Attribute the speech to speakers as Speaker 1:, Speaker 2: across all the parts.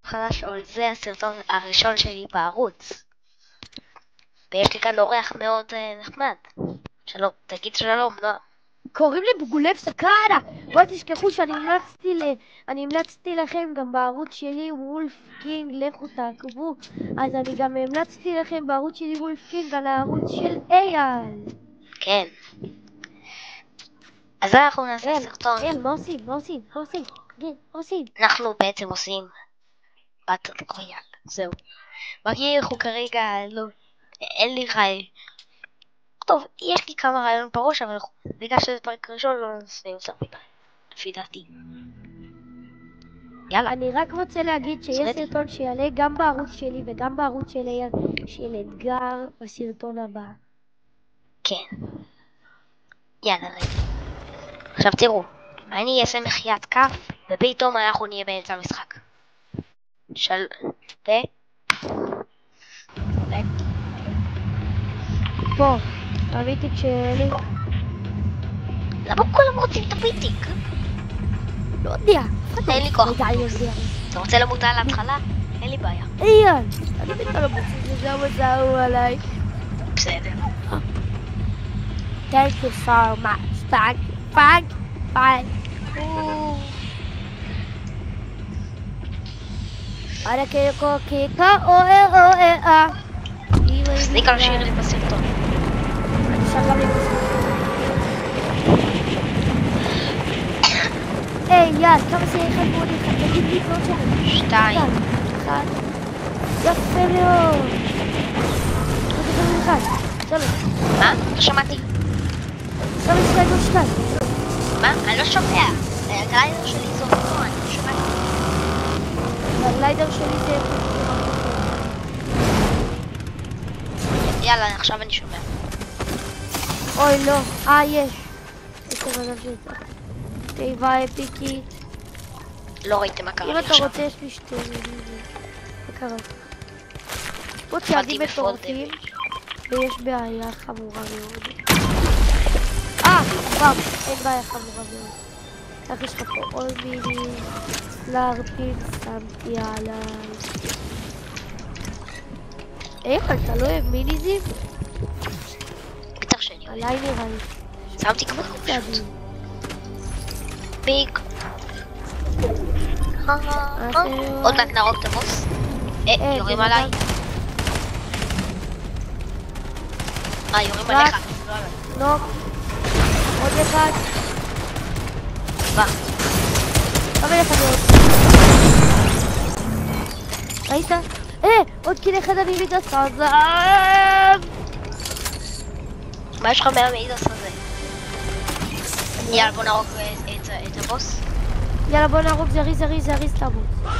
Speaker 1: חדש, אבל זה הסרטון הראשון שלי בערוץ. ויש לי כאן אורח מאוד נחמד. שלום, תגיד שלום, נועה.
Speaker 2: קוראים לי בוגולב סקרנה. בואו תשכחו שאני המלצתי לכם גם בערוץ שלי וולף קינג, לכו תעקבו. אז אני גם המלצתי לכם בערוץ שלי וולף קינג על הערוץ של אייל.
Speaker 1: כן. אז אנחנו נעשה סרטון.
Speaker 2: אייל, מה עושים?
Speaker 1: אנחנו בעצם עושים באטל רויאל, זהו. מכיר, אנחנו כרגע לא, אין לי רעיון. טוב, יש לי כמה רעיון בראש, אבל בגלל שזה פרק ראשון לא נעשה יותר מדי, לפי דעתי. יאללה.
Speaker 2: אני רק רוצה להגיד שיש סרטון שיעלה גם בערוץ שלי וגם בערוץ של אייל של אתגר בסרטון הבא.
Speaker 1: כן. יאללה, רגע. עכשיו תראו, אני אעשה מחיית כף, ופתאום אנחנו נהיה באמצע המשחק.
Speaker 2: פה, הביטיק שלי.
Speaker 1: למה כולם רוצים את הביטיק?
Speaker 2: לא יודע.
Speaker 1: אין לי כוח.
Speaker 2: יודע.
Speaker 1: אתה רוצה למות על ההתחלה? אין לי בעיה.
Speaker 2: אייל, אני מתה לבוץ, זה גם זהו עליי.
Speaker 1: בסדר.
Speaker 2: Thank you so much. Thank Ahora que coqueca
Speaker 1: תסניק על שירי בסרטון.
Speaker 2: היי, יאל, כמה זה אחד מאוד אחד? תגיד לי עוד שלנו.
Speaker 1: 2.
Speaker 2: 1. יפה מאוד. עוד אחד. 3.
Speaker 1: מה? לא שמעתי.
Speaker 2: 2.
Speaker 1: מה? אני לא שומע. הגליידר שלי זאת לא, אני לא שומע.
Speaker 2: הגליידר שלי זה...
Speaker 1: יאללה, עכשיו אני שומע.
Speaker 2: אוי, לא. יש. יש לבנב של זה. תיבה אפיקית.
Speaker 1: לא ראיתם מה קרה לי
Speaker 2: אם אתה
Speaker 1: עכשיו.
Speaker 2: רוצה, יש לי שתי מילים. מה קרה? יש פה צעדים מטורפים, ויש בעיה חמורה מאוד. כבר, אין בעיה חמורה מאוד. כך יש לך פה עוד מילים, סלארפים, שמתי עליי. אתה לא אוהב מיניזים?
Speaker 1: בטח שאני אוהב.
Speaker 2: עליי נראה לי.
Speaker 1: שמתי כמו פשוט. ביג. עוד מעט נהרוג את הבוס. יורים עליי. יורים עליך.
Speaker 2: לא. עוד אחד.
Speaker 1: מה?
Speaker 2: אבל אחד עוד. ראית? עוד קיל אחד אני מידס חזב.
Speaker 1: מה יש לך מהמידס הזה? יאללה בוא נהרוג את הבוס.
Speaker 2: יאללה בוא נהרוג זריז את הבוס.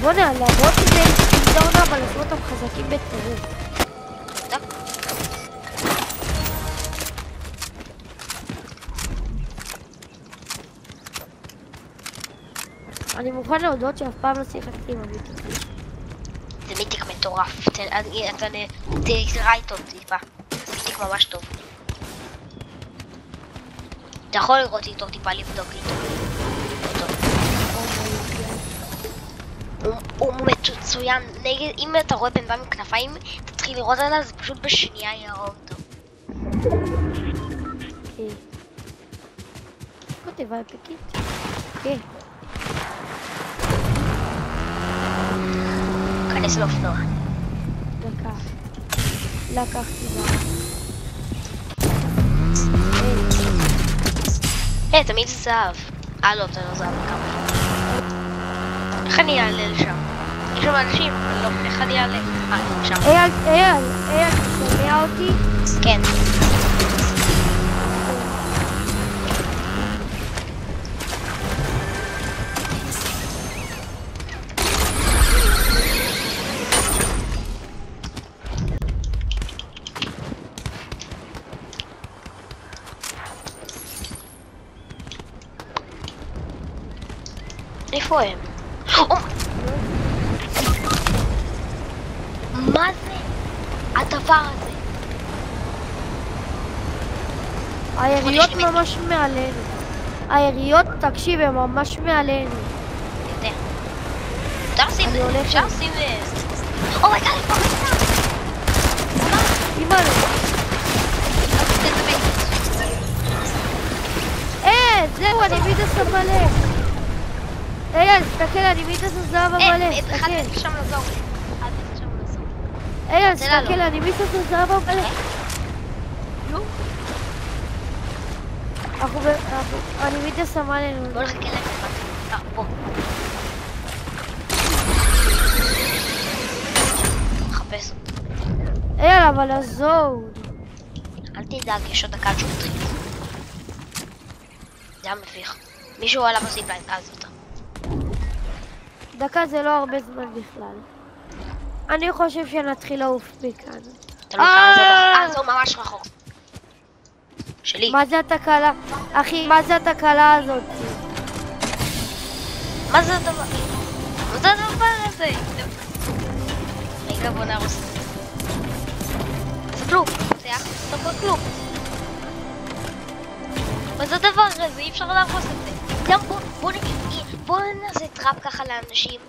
Speaker 2: בוא נעלה, בוא תדע סדורנה, אבל עשו אותם חזקים בטירוף. אני מוכן להודות שאף פעם לא שיחקתי עם המיטיק.
Speaker 1: זה מיטיק מטורף. אתה תקרא איתו טיפה. זה מיטיק ממש טוב. אתה יכול לראות איתו טיפה, לבדוק איתו. הוא מצוין. אם אתה רואה בן אדם עם כנפיים, תתחיל לראות עליו, זה פשוט בשנייה יראה אותו.
Speaker 2: כותבה אפיקית. כן.
Speaker 1: כנס לאופנוע.
Speaker 2: לקחתי בה.
Speaker 1: תמיד זה זהב. לא, זה לא זהב כמה. איך אני אעלה לשם? יש שם אנשים, לא, איך אני אעלה? שם.
Speaker 2: אייל, אתה שומע אותי?
Speaker 1: כן. איפה הם? מה זה הדבר הזה?
Speaker 2: היריות ממש מעלינו. היריות, תקשיב, הם ממש מעלינו.
Speaker 1: יודע. אפשר לשים... אומייגאד,
Speaker 2: אימא לו. זהו, אני מידס המלא. אייל, תסתכל, אני מידס הזהב המלא.
Speaker 1: אחד מזה שם לזור.
Speaker 2: אייל, תסתכל, אני מידס הזהב המלא.
Speaker 1: נו?
Speaker 2: אני מידס המלא.
Speaker 1: בוא נחכה להם. בוא. מחפש אותו.
Speaker 2: אייל, אבל עזוב.
Speaker 1: אל תדאג, יש עוד דקה שהוא מתחיל. זה היה מביך. מישהו עלה בזיפליין, אז אותה.
Speaker 2: דקה זה לא הרבה זמן בכלל. אני חושב שנתחיל לעוף מכאן.
Speaker 1: אתה לא כמה זה רחוק. זהו ממש רחוק. שלי.
Speaker 2: מה זה התקלה? אחי, מה זה התקלה הזאת?
Speaker 1: מה זה הדבר? מה זה הדבר הזה? רגע, בוא נהרוס. זה כלום. זה היה דבר כלום. מה זה הדבר הזה? אי אפשר להרוס את זה. גם בוא נעשה טראפ ככה לאנשים.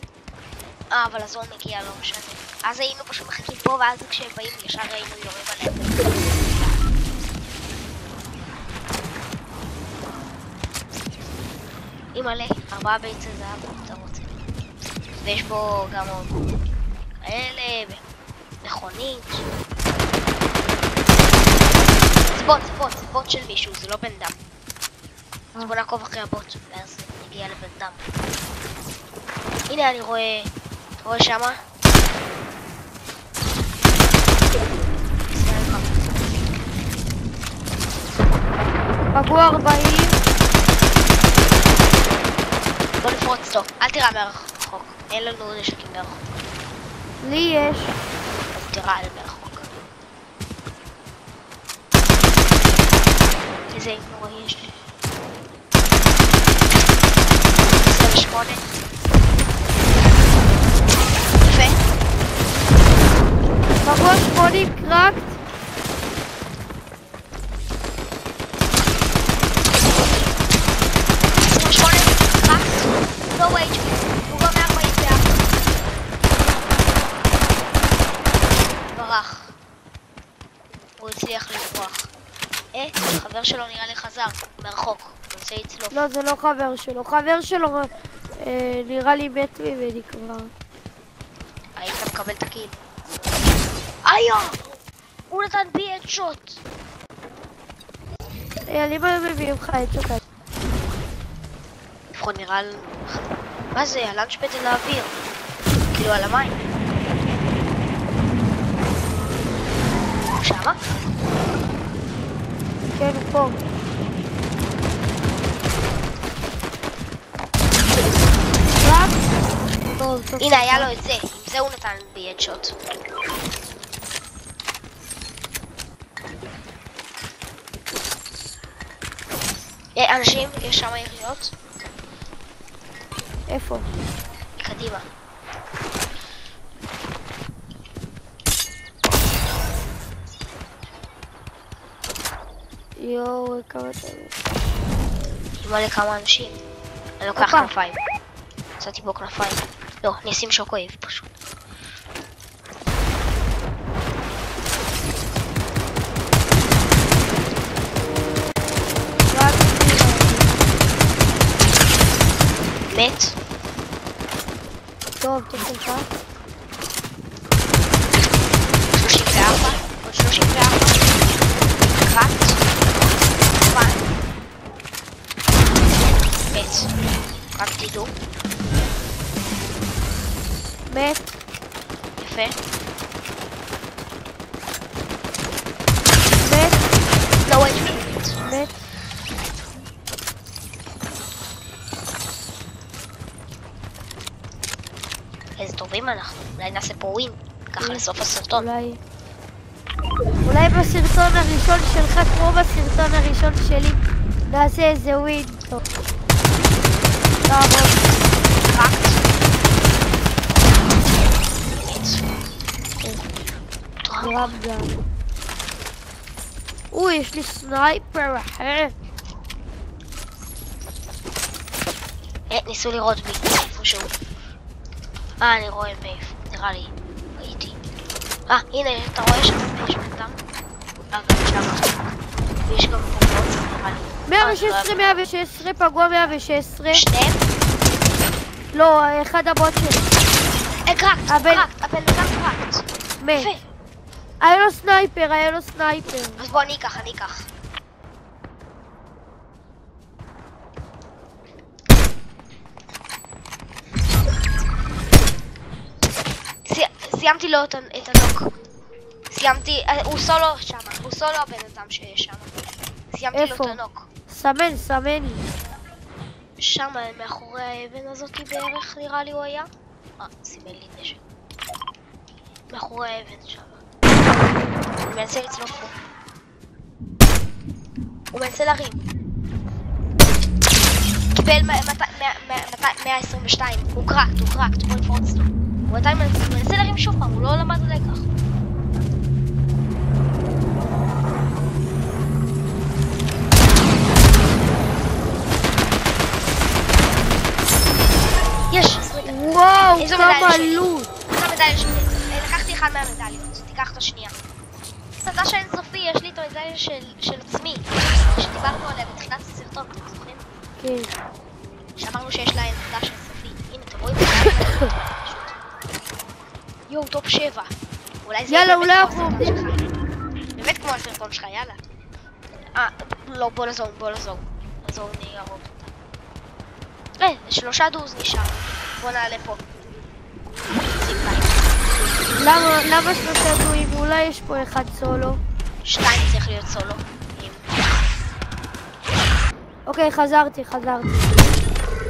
Speaker 1: אבל הזון מגיע, לא משנה. אז היינו פשוט מחכים פה, ואז כשהם באים ישר היינו יורים עליהם. אימא'לה, 4 ביצי זהב, אתה רוצה. ויש בו גם עוד כאלה, מכונית. זה בוט של מישהו, זה לא בן דם. אז בוא נעקוב אחרי הבוט, ואז נגיע לבן דם. הנה אני רואה, אתה רואה שמה?
Speaker 2: פגעו 40.
Speaker 1: בוא נפרוץ לו, אל תיראה מרחוק, אין לנו נשקים מרחוק.
Speaker 2: לי יש.
Speaker 1: אז תיראה מרחוק. איזה נורא יש לי. 28. יפה.
Speaker 2: פגעו 80 קרקט.
Speaker 1: הוא הצליח לברוח. חבר שלו נראה לי חזר, מרחוק, הוא רוצה לצלוף.
Speaker 2: לא, זה לא חבר שלו. חבר שלו נראה לי מת ממני כבר.
Speaker 1: היית מקבל את הקיל. איו! הוא נתן בי הדשוט.
Speaker 2: אני מה מביאים לך הדשוט?
Speaker 1: לפחות נראה לי... מה זה? הלאנצ'פד זה לאוויר. כאילו על המים. שמה?
Speaker 2: כן, הוא פה.
Speaker 1: הנה, היה לו את זה. עם זה הוא נתן בי הדשוט. אנשים, יש שם יריות?
Speaker 2: איפה?
Speaker 1: קדימה.
Speaker 2: יואו, כמה תאמת.
Speaker 1: מלא כמה אנשים. אני לוקח כנפיים. עשיתי בו כנפיים. לא, אני אשים שוקוייב פשוט. מת.
Speaker 2: טוב, תקלך.
Speaker 1: 34. עוד 34. אחת. מת. רק תדעו.
Speaker 2: מת.
Speaker 1: יפה.
Speaker 2: מת.
Speaker 1: לא, HP.
Speaker 2: מת.
Speaker 1: איזה טובים אנחנו. אולי נעשה פה ווין. ככה לסוף הסרטון.
Speaker 2: אולי בסרטון הראשון שלך כמו בסרטון הראשון שלי נעשה איזה ווין טוב. תעבוד. רמדן. יש לי סנייפר אחר.
Speaker 1: ניסו לראות בי, איפשהו. אני רואה מאיפה, נראה לי. ראיתי. הנה, אתה רואה שם, יש בנתם? גם שם. ויש גם פוגעות, נראה לי.
Speaker 2: 116, פגוע 116.
Speaker 1: שניהם?
Speaker 2: לא, אחד הבוט שלי.
Speaker 1: קרקט, הבן אדם קרקט.
Speaker 2: מת.
Speaker 1: יפה.
Speaker 2: היה לו סנייפר.
Speaker 1: אז בוא, אני אקח. סיימתי לו את הנוק. סיימתי, הוא סולו שם, הוא סולו הבן אדם שיש שם. סיימתי לו את הנוק.
Speaker 2: סמני.
Speaker 1: שם, מאחורי האבן הזאתי בערך, נראה לי הוא היה. סימן לי נשק. מאחורי האבן שם. הוא מנסה לצלוף פה. הוא מנסה להרים. קיבל 122. הוא קרקט, בוא נפרוץ לו. הוא עדיין מנסה להרים שוב פעם, הוא לא למד לקח. יש!
Speaker 2: וואו, כמה לוט!
Speaker 1: איזו מדליה שלי? לקחתי אחד מהמדליות, תיקח את השנייה. פצצה שאינסופי, יש לי את המדליה של עצמי, שדיברנו עליה בתחילת הסרטון, אתם זוכרים?
Speaker 2: כן.
Speaker 1: שאמרנו שיש לה פצצה של אינסופי. הנה, אתם רואים את זה? יואו, טופ 7.
Speaker 2: יאללה, אולי אנחנו...
Speaker 1: באמת כמו הסרטון שלך, יאללה. לא, בוא לזון. לזון יערוב אותה. 3 דוז נשאר. בוא נעלה פה.
Speaker 2: למה 3 דויים? אולי יש פה אחד סולו?
Speaker 1: 2 צריך להיות סולו.
Speaker 2: אוקיי, חזרתי.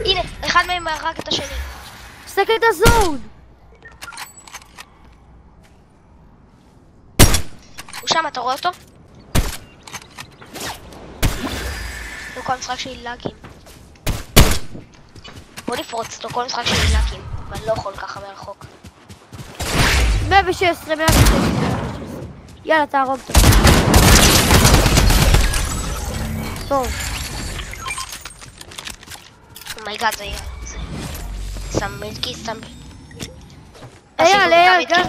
Speaker 1: הנה, אחד מהם הרג את השני.
Speaker 2: תסתכל את הזון!
Speaker 1: הוא שם, אתה רואה אותו? לא כל המשחק שלי לאגים. בוא נפרוץ אותו, כל המשחק שלי לאגים. ואני לא יכול ככה מרחוק.
Speaker 2: 116. יאללה, תהרוג אותו. טוב.
Speaker 1: אומייגאד, זה... שם מדקיט, שם...
Speaker 2: אייל, גם...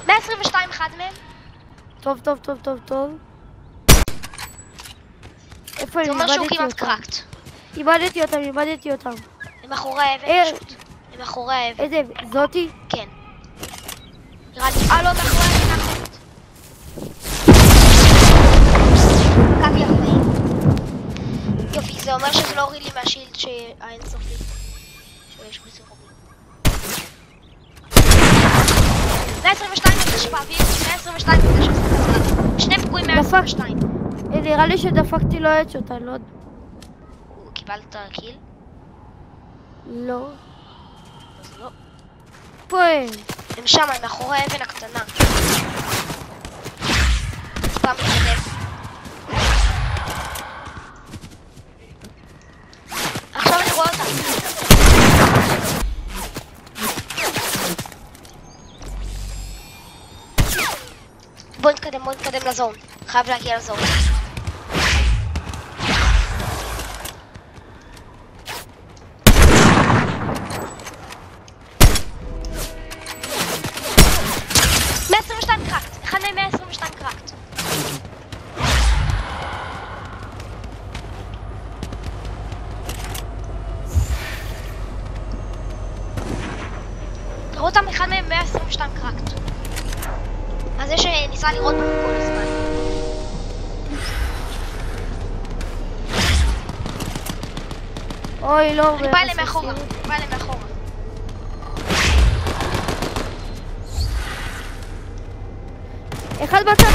Speaker 1: 122 אחד מהם.
Speaker 2: טוב. איפה אני?
Speaker 1: זה אומר שהוא כמעט קרקט.
Speaker 2: איבדתי אותם.
Speaker 1: הם מאחורי האבן פשוט. הם מאחורי האבן.
Speaker 2: איזה, זאתי?
Speaker 1: כן. נראה לי... לא, מאחורי האבן האחרת. קק יחמי. יופי, זה אומר שזה לא הוריד לי מהשילד שהאינסופי. שיש לי סירוב. 122 נפש באוויר, 122 נפש באוויר. 2 פגועים 122.
Speaker 2: נראה לי שדפקתי לו אדשוט, אני לא יודע.
Speaker 1: קיבלת קיל?
Speaker 2: לא.
Speaker 1: אז לא.
Speaker 2: פה הם.
Speaker 1: הם שם, הם מאחורי האבן הקטנה. פעם מתקדם. עכשיו אני רואה אותה. בוא נתקדם לזון. חייב להגיע לזון. קרקט. אחד מהם 122 קרקט. תראו אותם, אחד מהם 122 קרקט. אז זה שניסה לראות בנו כל הזמן.
Speaker 2: אוי, לא.
Speaker 1: אני בא אליהם מאחורה.
Speaker 2: אחד בצד.